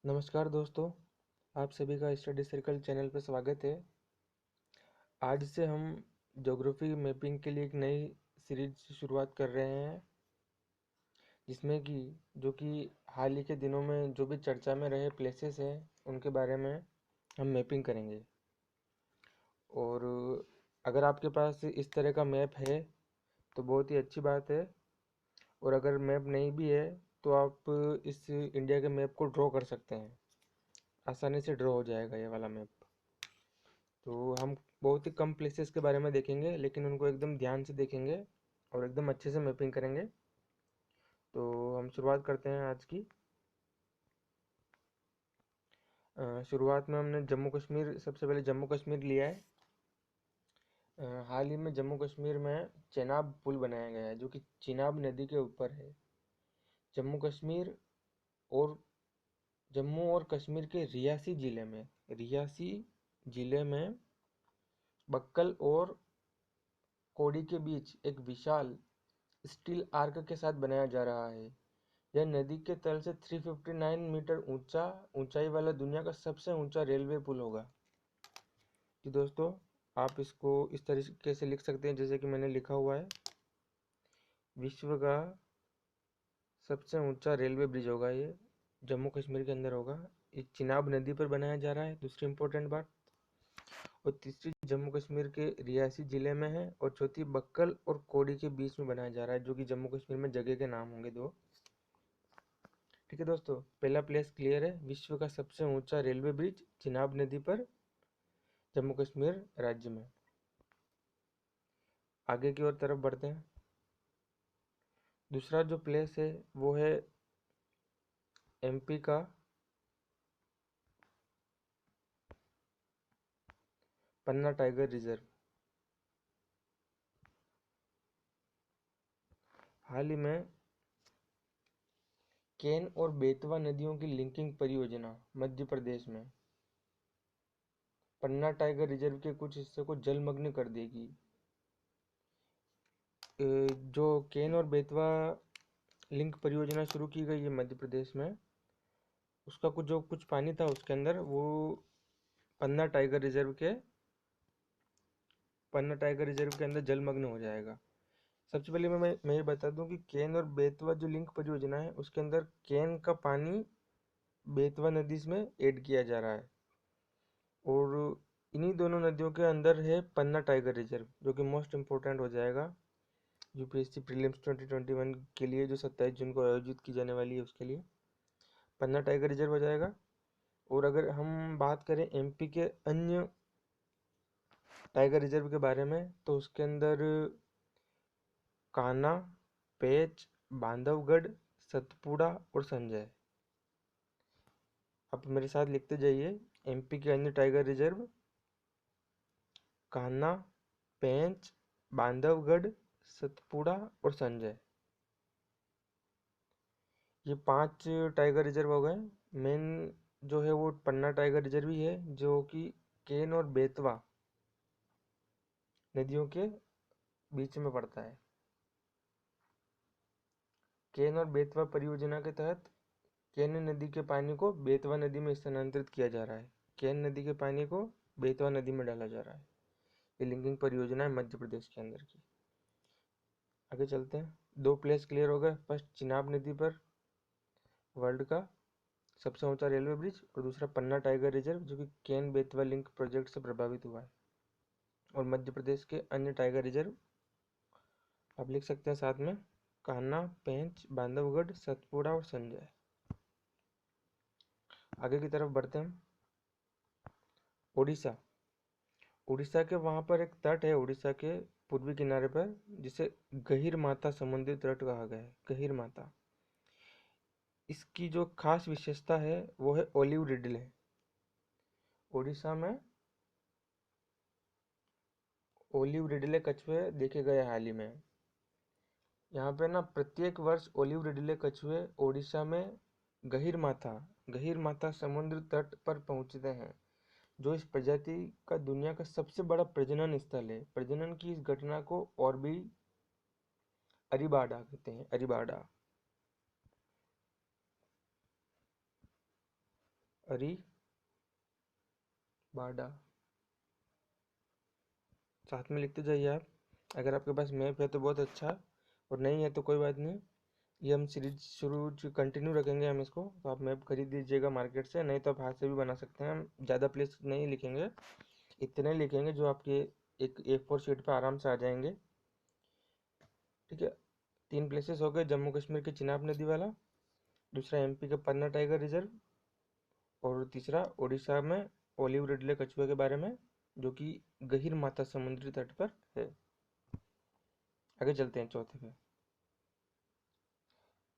नमस्कार दोस्तों, आप सभी का स्टडी सर्कल चैनल पर स्वागत है। आज से हम ज्योग्राफी मैपिंग के लिए एक नई सीरीज की शुरुआत कर रहे हैं, जिसमें कि जो कि हाल ही के दिनों में जो भी चर्चा में रहे प्लेसेस हैं उनके बारे में हम मैपिंग करेंगे। और अगर आपके पास इस तरह का मैप है तो बहुत ही अच्छी बात है, और अगर मैप नहीं भी है तो आप इस इंडिया के मैप को ड्रॉ कर सकते हैं। आसानी से ड्रॉ हो जाएगा ये वाला मैप। तो हम बहुत ही कम प्लेसेस के बारे में देखेंगे, लेकिन उनको एकदम ध्यान से देखेंगे और एकदम अच्छे से मैपिंग करेंगे। तो हम शुरुआत करते हैं आज की। शुरुआत में हमने जम्मू कश्मीर, सबसे पहले जम्मू कश्मीर लिया है। हाल ही में जम्मू कश्मीर में चेनाब पुल बनाया गया है, जो कि चिनाब नदी के ऊपर है। जम्मू कश्मीर और जम्मू और कश्मीर के रियासी जिले में बक्कल और कोडी के बीच एक विशाल स्टील आर्क के साथ बनाया जा रहा है। यह नदी के तल से 359 मीटर ऊंचाई वाला दुनिया का सबसे ऊंचा रेलवे पुल होगा। कि दोस्तों, आप इसको इस तरीके से लिख सकते हैं जैसे कि मैंने लिखा हुआ है। विश्व का सबसे ऊंचा रेलवे ब्रिज होगा ये, जम्मू कश्मीर के अंदर होगा। ये चिनाब नदी पर बनाया जा रहा है, दूसरी इंपॉर्टेंट बात। और तीसरी जम्मू कश्मीर के रियासी जिले में है, और चौथी बक्कल और कोडी के बीच में बनाया जा रहा है, जो कि जम्मू कश्मीर में जगह के नाम होंगे दो। ठीक है दोस्तों, पहला प्लेस क्लियर है। विश्व का सबसे ऊंचा रेलवे ब्रिज चिनाब नदी पर, जम्मू कश्मीर राज्य में। आगे की ओर तरफ बढ़ते हैं। दूसरा जो प्लेस है वो है एमपी का पन्ना टाइगर रिजर्व। हाल ही में केन और बेतवा नदियों की लिंकिंग परियोजना मध्य प्रदेश में पन्ना टाइगर रिजर्व के कुछ हिस्से को जलमग्न कर देगी। जो केन और बेतवा लिंक परियोजना शुरू की गई है मध्य प्रदेश में, उसका कुछ पानी था उसके अंदर, वो पन्ना टाइगर रिजर्व के पन्ना टाइगर रिजर्व के अंदर जलमग्न हो जाएगा। सबसे पहले मैं ये बता दूं कि केन और बेतवा जो लिंक परियोजना है, उसके अंदर केन का पानी बेतवा नदी में ऐड किया जा रहा है, और इन्हीं दोनों नदियों के अंदर है पन्ना टाइगर रिजर्व, जो कि मोस्ट इम्पोर्टेंट हो जाएगा यूपीएससी प्रीलिम्स 2021 के लिए, जो 27 जून को आयोजित की जाने वाली है उसके लिए पन्ना टाइगर रिजर्व हो जाएगा। और अगर हम बात करें एमपी के अन्य टाइगर रिजर्व के बारे में, तो उसके अंदर कान्हा, पेंच, बांधवगढ़, सतपुड़ा और संजय। आप मेरे साथ लिखते जाइए। एमपी के अन्य टाइगर रिजर्व कान्हा, पेंच, बांधवगढ़, सतपुड़ा और संजय। ये 5 टाइगर रिजर्व हो गए। मेन जो है वो पन्ना टाइगर रिजर्व ही है, जो कि केन और बेतवा नदियों के बीच में पड़ता है। केन और बेतवा परियोजना के तहत केन नदी के पानी को बेतवा नदी में स्थानांतरित किया जा रहा है। केन नदी के पानी को बेतवा नदी में डाला जा रहा है। ये लिंकिंग परियोजना है मध्य प्रदेश के अंदर की। आगे चलते हैं। 2 प्लेस क्लियर हो गए। फर्स्ट चिनाब नदी पर वर्ल्ड का सबसे ऊंचा रेलवे ब्रिज, और दूसरा पन्ना टाइगर रिजर्व, जो कि केन बेतवा लिंक प्रोजेक्ट से प्रभावित हुआ है। और मध्य प्रदेश के अन्य टाइगर रिजर्व आप लिख सकते हैं साथ में, कान्हा, पेंच, बांधवगढ़, सतपुड़ा और संजय। आगे की तरफ बढ़ते हैं। उड़ीसा। उड़ीसा के वहाँ पर एक तट है, उड़ीसा के पूर्वी किनारे पर, जिसे गहीर माता समुद्री तट कहा गया है। गहीर माता, इसकी जो खास विशेषता है वो है ओलिव रिडले। उड़ीसा में ओलिव रिडले कछुए देखे गए हाल ही में। यहाँ पे ना प्रत्येक वर्ष ओलिव रिडले कछुए ओडिशा में गहीर माथा समुद्र तट पर पहुंचते हैं, जो इस प्रजाति का दुनिया का सबसे बड़ा प्रजनन स्थल है। प्रजनन की इस घटना को और भी अरीबाडा कहते हैं, अरीबाडा। अरी बाडा, साथ में लिखते जाइए आप। अगर आपके पास मैप है तो बहुत अच्छा, और नहीं है तो कोई बात नहीं। ये हम सीरीज शुरू कंटिन्यू रखेंगे हम इसको, तो आप मैप खरीद लीजिएगा मार्केट से, नहीं तो आप हाथ से भी बना सकते हैं। हम ज़्यादा प्लेस नहीं लिखेंगे, इतने लिखेंगे जो आपके एक A4 शीट पे आराम से आ जाएंगे। ठीक है, 3 प्लेसेस हो गए, जम्मू कश्मीर के चिनाब नदी वाला, दूसरा MP का पन्ना टाइगर रिजर्व, और तीसरा उड़ीसा में ओलिव रिडले कछुए के बारे में, जो कि गहीर माता समुद्री तट पर है। आगे चलते हैं चौथे पे,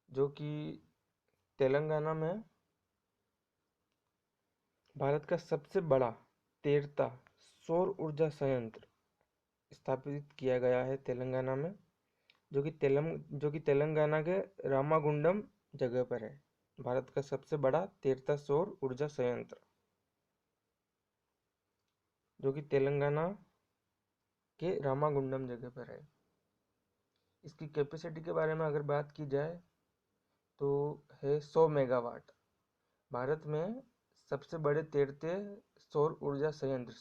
जो कि तेलंगाना में भारत का सबसे बड़ा तैरता सौर ऊर्जा संयंत्र स्थापित किया गया है तेलंगाना में, जो कि तेलंगाना के रामागुंडम जगह पर है। भारत का सबसे बड़ा तैरता सौर ऊर्जा संयंत्र, जो कि तेलंगाना के रामागुंडम जगह पर है। इसकी कैपेसिटी के बारे में अगर बात की जाए तो है 100 मेगावाट। भारत में सबसे बड़े तैरते सौर ऊर्जा संयंत्र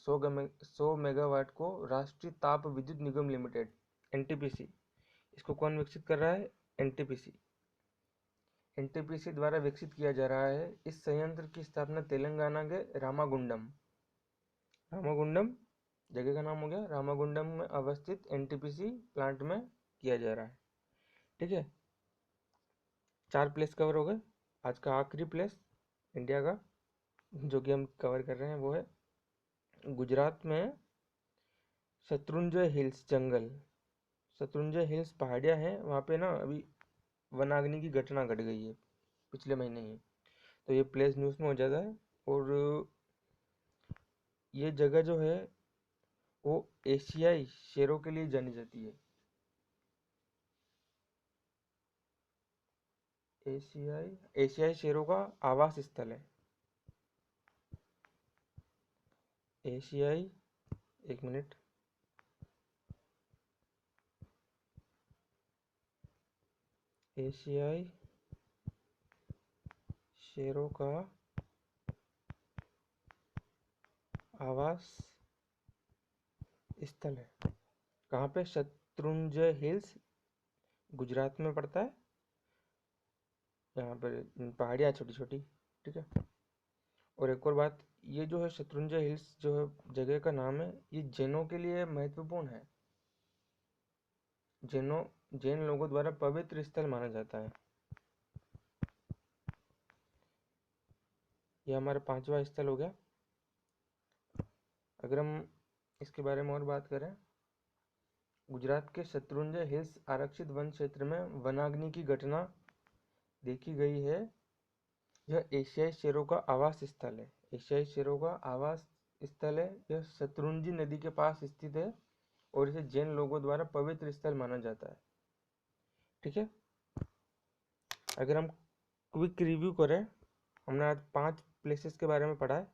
100 मेगावाट को राष्ट्रीय ताप विद्युत निगम लिमिटेड NTPC, इसको कौन विकसित कर रहा है? NTPC द्वारा विकसित किया जा रहा है। इस संयंत्र की स्थापना तेलंगाना के रामागुंडम रामागुंडम जगह का नाम हो गया, रामागुंडम में अवस्थित NTPC प्लांट में किया जा रहा है। ठीक है, 4 प्लेस कवर हो गए। आज का आखिरी प्लेस इंडिया का जो कि हम कवर कर रहे हैं वो है गुजरात में शत्रुंजय हिल्स जंगल। शत्रुंजय हिल्स पहाड़ियाँ हैं, वहाँ पे ना अभी वनाग्नि की घटना घट गई है पिछले महीने ही, तो ये प्लेस न्यूज़ में हो जाता है। और ये जगह जो है वो एशियाई शेरों के लिए जानी जाती है। एशियाई शेरों का आवास स्थल है। एशियाई, एक मिनट, एशियाई शेरों का आवास स्थल है। कहाँ पे? शत्रुंजय हिल्स, गुजरात में पड़ता है। यहाँ पर पहाड़ियाँ छोटी छोटी। ठीक है, और एक और बात, ये जो है शत्रुंजय हिल्स जो है जगह का नाम है, ये जैनों के लिए महत्वपूर्ण है। जैन लोगों द्वारा पवित्र स्थल माना जाता है। ये हमारा 5वां स्थल हो गया। अगर हम इसके बारे में और बात करें, गुजरात के शत्रुंजय हिल्स आरक्षित वन क्षेत्र में वनाग्नि की घटना देखी गई है। यह एशियाई शेरों का आवास स्थल है। एशियाई शेरों का आवास स्थल है। यह शत्रुंजी नदी के पास स्थित है और इसे जैन लोगों द्वारा पवित्र स्थल माना जाता है। ठीक है, अगर हम क्विक रिव्यू करें, हमने आज 5 प्लेसेस के बारे में पढ़ा है।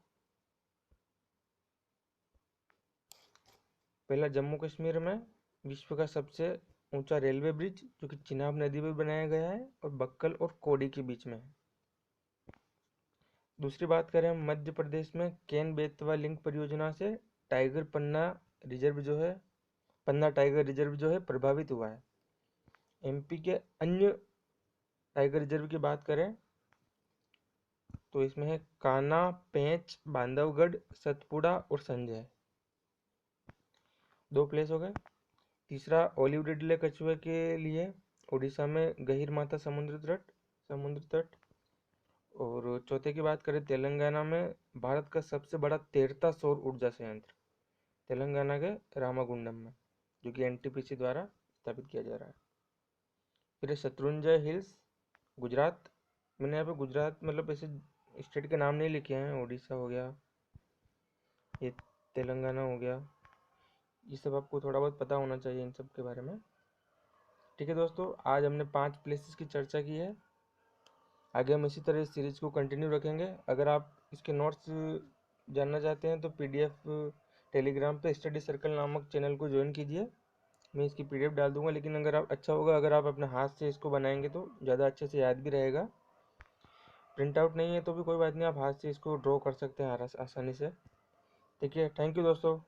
पहला, जम्मू कश्मीर में विश्व का सबसे ऊंचा रेलवे ब्रिज जो कि चिनाब नदी पर बनाया गया है और बक्कल और कोडी के बीच में है। दूसरी बात करें हम, मध्य प्रदेश में केन बेतवा लिंक परियोजना से टाइगर पन्ना रिजर्व जो है पन्ना टाइगर रिजर्व जो है प्रभावित हुआ है। MP के अन्य टाइगर रिजर्व की बात करें तो इसमें है कान्हा, पेंच, बांधवगढ़, सतपुड़ा और संजय। 2 प्लेस हो गए। तीसरा, ओलिव रिडले कछुए के लिए उड़ीसा में गहीर माथा समुद्र तट। और चौथे की बात करें, तेलंगाना में भारत का सबसे बड़ा तैरता सौर ऊर्जा संयंत्र तेलंगाना के रामागुंडम में, जो कि NTPC द्वारा स्थापित किया जा रहा है। फिर शत्रुंजय हिल्स गुजरात, मैंने यहाँ पे गुजरात मतलब ऐसे स्टेट के नाम नहीं लिखे हैं। उड़ीसा हो गया, ये तेलंगाना हो गया, ये सब आपको थोड़ा बहुत पता होना चाहिए इन सब के बारे में। ठीक है दोस्तों, आज हमने 5 प्लेसेस की चर्चा की है। आगे हम इसी तरह इस सीरीज को कंटिन्यू रखेंगे। अगर आप इसके नोट्स जानना चाहते हैं तो PDF टेलीग्राम पे स्टडी सर्कल नामक चैनल को ज्वाइन कीजिए। मैं इसकी PDF डाल दूंगा, लेकिन अगर आप अच्छा होगा अगर आप अपने हाथ से इसको बनाएंगे तो ज़्यादा अच्छे से याद भी रहेगा। प्रिंट आउट नहीं है तो भी कोई बात नहीं, आप हाथ से इसको ड्रॉ कर सकते हैं आसानी से। ठीक है, थैंक यू दोस्तों।